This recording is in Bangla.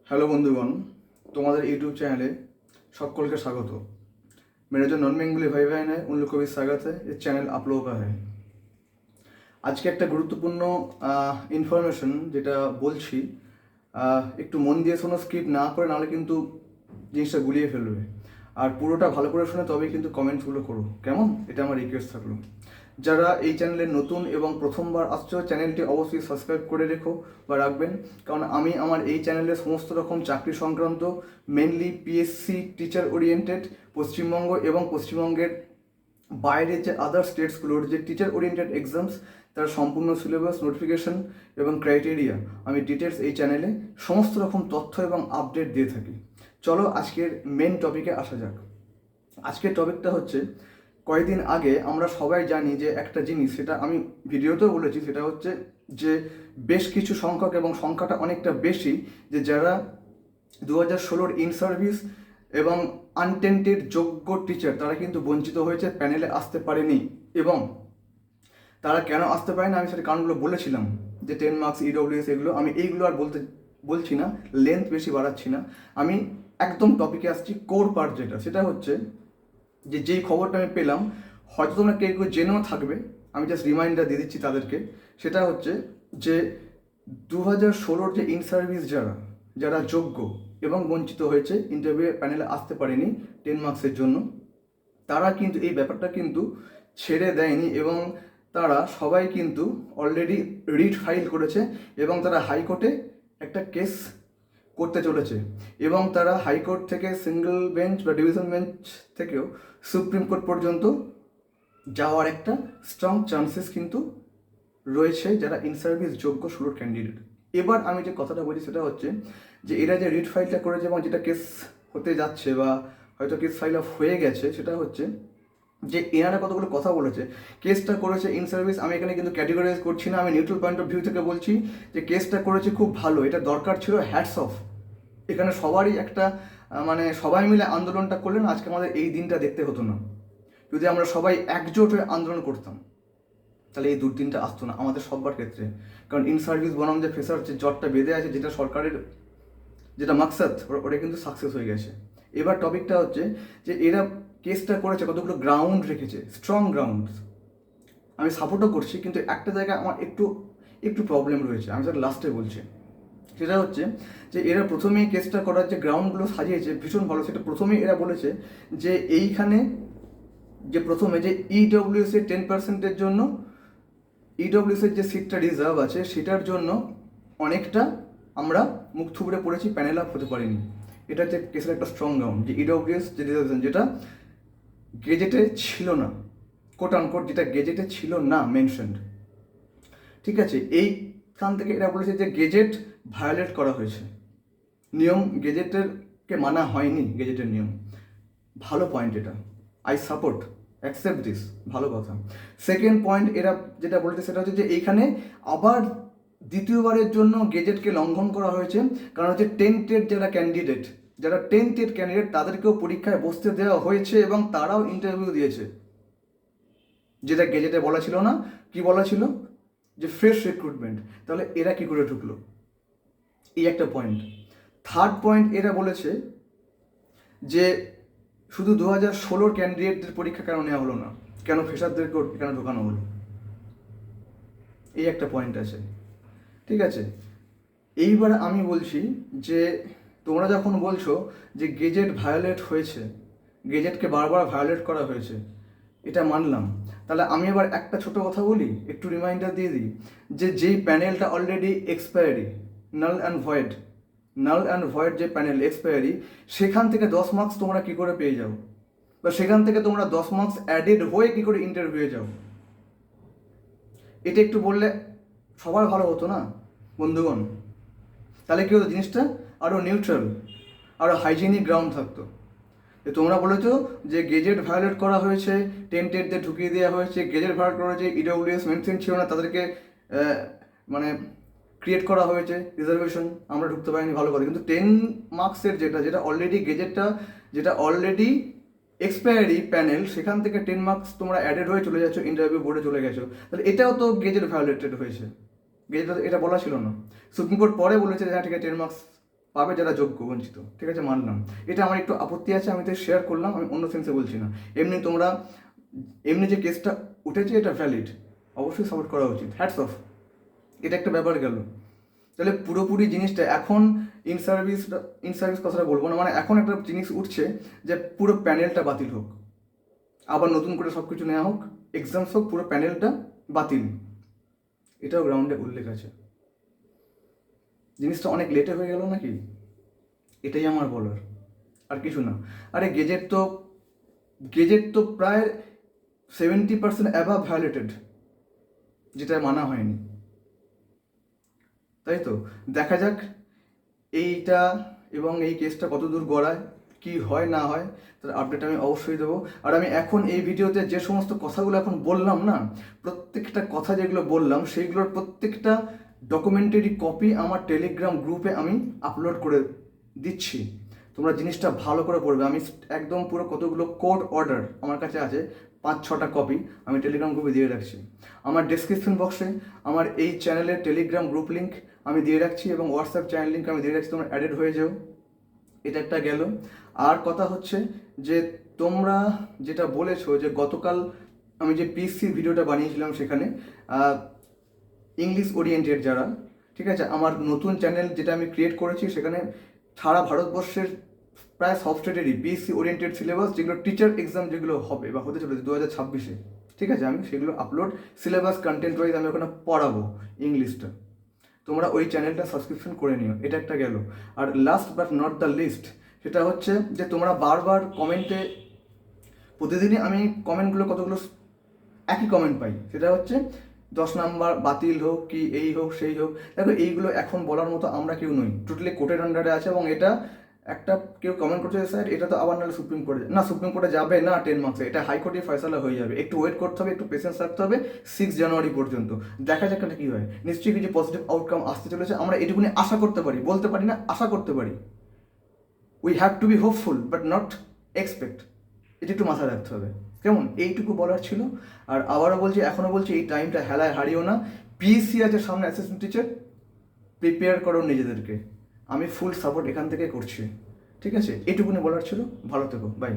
হ্যালো বন্ধুগণ, তোমাদের ইউটিউब চ্যানেলে সকলকে স্বাগত। मेरे जो नॉन बेंगली भाई बहन है उन लोग को भी स्वागत है। इस चैनल आप लोगों का है। আজকে একটা গুরুত্বপূর্ণ ইনফরমেশন যেটা বলছি, একটু মন দিয়ে শোনো, স্কিপ না করে, নাহলে কিন্তু জিনিসটা গুলিয়ে ফেলবে। আর পুরোটা ভালো করে শুনে তবেই কিন্তু কমেন্টসগুলো করো, কেমন? এটা আমার রিকোয়েস্ট থাকলো। যারা এই চ্যানেলে নতুন এবং প্রথমবার আসছো, চ্যানেলটি অবশ্যই সাবস্ক্রাইব করে রেখো বা রাখবেন, কারণ আমি আমার এই চ্যানেলে সমস্ত রকম চাকরি সংক্রান্ত, mainly PSC teacher oriented, Paschimbanga এবং পশ্চিমবঙ্গের বাইরে যে আদার স্টেটসগুলোর যে টিচার ওরিয়েন্টেড এক্সামস, তার সম্পূর্ণ সিলেবাস, নোটিফিকেশন এবং ক্রাইটেরিয়া আমি ডিটেলস এই চ্যানেলে সমস্ত রকম তথ্য এবং আপডেট দিয়ে থাকি। চলো আজকের মেন টপিকে আসা যাক। আজকের টপিকটা হচ্ছে, কয়েকদিন আগে আমরা সবাই জানি যে একটা জিনিস, সেটা আমি ভিডিওতেও বলেছি, সেটা হচ্ছে যে বেশ কিছু সংখ্যক, এবং সংখ্যাটা অনেকটা বেশি, যে যারা 2016 ইন সার্ভিস এবং আনটেন্টেড যোগ্য টিচার, তারা কিন্তু বঞ্চিত হয়েছে, প্যানেলে আসতে পারেনি। এবং তারা কেন আসতে পারে না আমি সেটা কারণগুলো বলেছিলাম, যে 10 মার্কস ইডব্লিউএস এগুলো, আমি এইগুলো আর বলছি না, লেন্থ বেশি বাড়াচ্ছি না, আমি একদম টপিকে আসছি। কোর পার্ট যেটা, সেটা হচ্ছে যে যেই খবরটা আমি পেলাম, হয়তো তোমরা কেউ কেউ জেনেও থাকবে, আমি জাস্ট রিমাইন্ডার দিয়ে দিচ্ছি তাদেরকে। সেটা হচ্ছে যে 2016 যে ইন সার্ভিস যারা যারা যোগ্য এবং বঞ্চিত হয়েছে, ইন্টারভিউ প্যানেলে আসতে পারেনি 10 মার্কসের জন্য, তারা কিন্তু এই ব্যাপারটা কিন্তু ছেড়ে দেয়নি, এবং তারা সবাই কিন্তু অলরেডি রিট ফাইল করেছে, এবং তারা হাইকোর্টে একটা কেস করতে চলেছে, এবং তারা হাইকোর্ট থেকে সিঙ্গেল বেঞ্চ বা ডিভিশন বেঞ্চ থেকেও সুপ্রিম কোর্ট পর্যন্ত যাওয়ার একটা স্ট্রং চান্সেস কিন্তু রয়েছে, যারা ইন সার্ভিস যোগ্য 16 ক্যান্ডিডেট। এবার আমি যে কথাটা বলছি সেটা হচ্ছে যে এরা যে রিট ফাইলটা করেছে এবং যেটা কেস হতে যাচ্ছে, বা হয়তো কেস ফাইল অফ হয়ে গেছে, সেটা হচ্ছে যে এনারা কতগুলো কথা বলেছে। কেসটা করেছে ইন সার্ভিস, আমি এখানে কিন্তু ক্যাটেগরাইজ করছি না, আমি নিউট্রাল পয়েন্ট অফ ভিউ থেকে বলছি যে কেসটা করেছে খুব ভালো, এটা দরকার ছিল, হ্যাটস অফ। এখানে সবারই একটা মানে সবাই মিলে আন্দোলনটা করলেন, আজকে আমাদের এই দিনটা দেখতে হতো না। যদি আমরা সবাই একজোট হয়ে আন্দোলন করতাম, তাহলে এই দুর্দিনটা আসতো না আমাদের সবার ক্ষেত্রে। কারণ ইন সার্ভিস বনাম যে ফেসার যে জটটা বেঁধে আছে, যেটা সরকারের যেটা মাকসাদ, ওটা কিন্তু সাকসেস হয়ে গেছে। এবার টপিকটা হচ্ছে যে এরা কেসটা করেছে, কতগুলো গ্রাউন্ড রেখেছে, স্ট্রং গ্রাউন্ড। আমি সাপোর্টও করছি, কিন্তু একটা জায়গায় আমার একটু একটু প্রবলেম রয়েছে, আমি সেটা লাস্টে বলছি। সেটা হচ্ছে যে এরা প্রথমেই কেসটা করার যে গ্রাউন্ডগুলো সাজিয়েছে ভীষণ ভালো। সেটা প্রথমেই এরা বলেছে যে এইখানে যে প্রথমে যে ইডব্লিউএস এর 10%-এর জন্য, ইডব্লিউএস এর যে সিটটা রিজার্ভ আছে, সেটার জন্য অনেকটা আমরা মুখ থুবড়ে পড়েছি, প্যানেল আপ হতে পারিনি। এটা হচ্ছে কেসের একটা স্ট্রং গ্রাউন্ড, যে ইডব্লিউএস যে রিজার্ভেশন, যেটা গেজেটে ছিল না, কোট আনকোট, যেটা গেজেটে ছিল না মেনশনড। ঠিক আছে, এইখান থেকে এরা বলেছে যে গেজেট ভায়োলেট করা হয়েছে, নিয়ম গেজেটেরকে মানা হয়নি, গেজেটের নিয়ম। ভালো পয়েন্ট এটা, আই সাপোর্ট, অ্যাকসেপ্ট দিস, ভালো কথা। সেকেন্ড পয়েন্ট এরা যেটা বলছে সেটা হচ্ছে যে এইখানে আবার দ্বিতীয়বারের জন্য গেজেটকে লঙ্ঘন করা হয়েছে, কারণ হচ্ছে টেন্টেড যারা ক্যান্ডিডেট, যারা টেন্টেড ক্যান্ডিডেট, তাদেরকেও পরীক্ষায় বসতে দেওয়া হয়েছে এবং তারাও ইন্টারভিউ দিয়েছে, যেটা গেজেটে বলা ছিল না। কি বলা ছিল? যে ফ্রেশ রিক্রুটমেন্ট। তাহলে এরা কি করে ঢুকলো? এই একটা পয়েন্ট। থার্ড পয়েন্ট এরা বলেছে যে শুধু 2016 ক্যান্ডিডেটদের পরীক্ষা কেন নেওয়া হলো না, কেন ফ্রেশারদেরকেও কেন ঢোকানো হলো, এই একটা পয়েন্ট আছে। ঠিক আছে, এইবার আমি বলছি যে তোমরা যখন বলছো যে গেজেট ভায়োলেট হয়েছে, গেজেটকে বারবার ভায়োলেট করা হয়েছে, এটা মানলাম। তাহলে আমি এবার একটা ছোট কথা বলি, একটু রিমাইন্ডার দিয়ে দিই, যে যেই প্যানেলটা already expiry, null and void যে প্যানেল এক্সপায়ারি, সেখান থেকে 10 মার্কস তোমরা কী করে পেয়ে যাও, বা সেখান থেকে তোমরা 10 মার্কস অ্যাডেড হয়ে কী করে ইন্টারভিউয়ে যাও, এটা একটু বললে সবার ভালো হতো না বন্ধুগণ? তাহলে কী হতো, জিনিসটা আরও নিউট্রাল, আরও হাইজেনিক গ্রাউন্ড থাকতো। তোমরা বলেছো যে গেজেট ভায়োলেট করা হয়েছে, টেন্টেডদের ঢুকিয়ে দেওয়া হয়েছে, গেজেট ভায়োলেট করা হয়েছে, ইডব্লিউএস মেনশন ছিল না, তাদেরকে মানে ক্রিয়েট করা হয়েছে রিজার্ভেশন, আমরা ঢুকতে পারিনি, ভালো কথা। কিন্তু 10 মার্কসের যেটা অলরেডি গেজেটটা, যেটা অলরেডি এক্সপায়ারি প্যানেল, সেখান থেকে 10 মার্কস তোমরা অ্যাডেড হয়ে চলে যাচ্ছ, ইন্টারভিউ বোর্ডে চলে গেছো, তাহলে এটাও তো গেজেট ভায়োলেটেড হয়েছে। গেজেট এটা বলা ছিল না, সুপ্রিম কোর্ট পরে বলেছে যে হ্যাঁ ঠিক আছে 10 মার্কস পাবে যারা যোগ্য বঞ্চিত, ঠিক আছে, মানলাম। এটা আমার একটু আপত্তি আছে, আমি তো শেয়ার করলাম, আমি অন্য সেন্সে বলছি না। এমনি যে কেসটা উঠেছে এটা ভ্যালিড, অবশ্যই সাপোর্ট করা উচিত, হ্যাটস অফ। এটা একটা ব্যাপার গেল। তাহলে পুরোপুরি জিনিসটা এখন ইন সার্ভিস কথাটা বলবো না, মানে এখন একটা জিনিস উঠছে যে পুরো প্যানেলটা বাতিল হোক, আবার নতুন করে সব কিছু নেওয়া হোক, এক্সামস হোক, পুরো প্যানেলটা বাতিল, এটাও গ্রাউন্ডে উল্লেখ আছে। জিনিসটা অনেক লেটে হয়ে গেল নাকি, এটাই আমার বলার, আর কিছু না। আরে গেজেট তো প্রায় 70% অ্যাভাব ভায়োলেটেড, যেটা মানা হয়নি, তাই তো। দেখা যাক এইটা এবং এই কেসটা কত দূর গড়ায়, কি হয় না হয়, তার আপডেট আমি অবশ্যই দেবো। আর আমি এখন এই ভিডিওতে যে সমস্ত কথাগুলো এখন বললাম না, প্রত্যেকটা কথা যেগুলো বললাম সেইগুলোর প্রত্যেকটা ডকুমেন্টারি কপি আমার টেলিগ্রাম গ্রুপে আমি আপলোড করে দিচ্ছি। তোমরা জিনিসটা ভালো করে পড়বে। আমি একদম পুরো কতগুলো কোর্ট অর্ডার আমার কাছে আছে, 5-6টা কপি আমি টেলিগ্রাম গ্রুপে দিয়ে রাখছি। আমার ডেসক্রিপশন বক্সে আমার এই চ্যানেলের টেলিগ্রাম গ্রুপ লিঙ্ক আমি দিয়ে রাখছি এবং হোয়াটসঅ্যাপ চ্যানেল লিঙ্ক আমি দিয়ে রাখছি, তোমরা অ্যাডেড হয়ে যাও। এটা একটা গেল। আর কথা হচ্ছে যে তোমরা যেটা বলেছো যে গতকাল আমি যে পিসি ভিডিওটা বানিয়েছিলাম সেখানে ইংলিশ ওরিয়েন্টেড যারা, ঠিক আছে, আমার নতুন চ্যানেল যেটা আমি ক্রিয়েট করেছি সেখানে সারা ভারতবর্ষের প্রায় সব স্টেটেরই পিএসসি ওরিয়েন্টেড সিলেবাস, যেগুলো টিচার এক্সাম যেগুলো হবে বা হতে চলেছে 2026-এ, ঠিক আছে, আমি সেগুলো আপলোড সিলেবাস কন্টেন্ট ওয়াইজ আমি ওখানে পড়াবো ইংলিশটা। তোমরা ওই চ্যানেলটা সাবস্ক্রিপশন করে নিও, এটা একটা গেল। আর last but not the least, সেটা হচ্ছে যে তোমরা বারবার কমেন্টে, প্রতিদিনই আমি কমেন্টগুলো কতগুলো একই কমেন্ট পাই, সেটা হচ্ছে 10 নাম্বার বাতিল হোক, কি এই হোক সেই হোক। দেখো এইগুলো এখন বলার মতো আমরা কেউ নই, টোটালি কোর্টের আন্ডারে আছে। এবং এটা একটা কেউ কমেন্ট করছে স্যার এটা তো আবার নাহলে সুপ্রিম কোর্টে, না সুপ্রিম কোর্টে যাবে না 10 মার্কসে, এটা হাইকোর্টে ফয়সালা হয়ে যাবে, একটু ওয়েট করতে হবে, একটু পেশেন্স রাখতে হবে 6 জানুয়ারি পর্যন্ত। দেখা যাক এটা কী হয়, নিশ্চয়ই কিছু পজিটিভ আউটকাম আসতে চলেছে, আমরা এটুকুনি আশা করতে পারি, বলতে পারি না, আশা করতে পারি। We have to B hopeful but not expect, এটা একটু মাথায় রাখতে হবে, কেমন? এইটুকু বলার ছিল। আর আবারও বলছি, এখনও বলছি, এই টাইমটা হেলায় হারিও না। পিএসসি আছে সামনে, অ্যাসিস্ট্যান্ট টিচার, প্রিপেয়ার করো নিজেদেরকে, আমি ফুল সাপোর্ট এখান থেকে করছি, ঠিক আছে? এটুকুনি বলার ছিল। ভালো থেকো, বাই।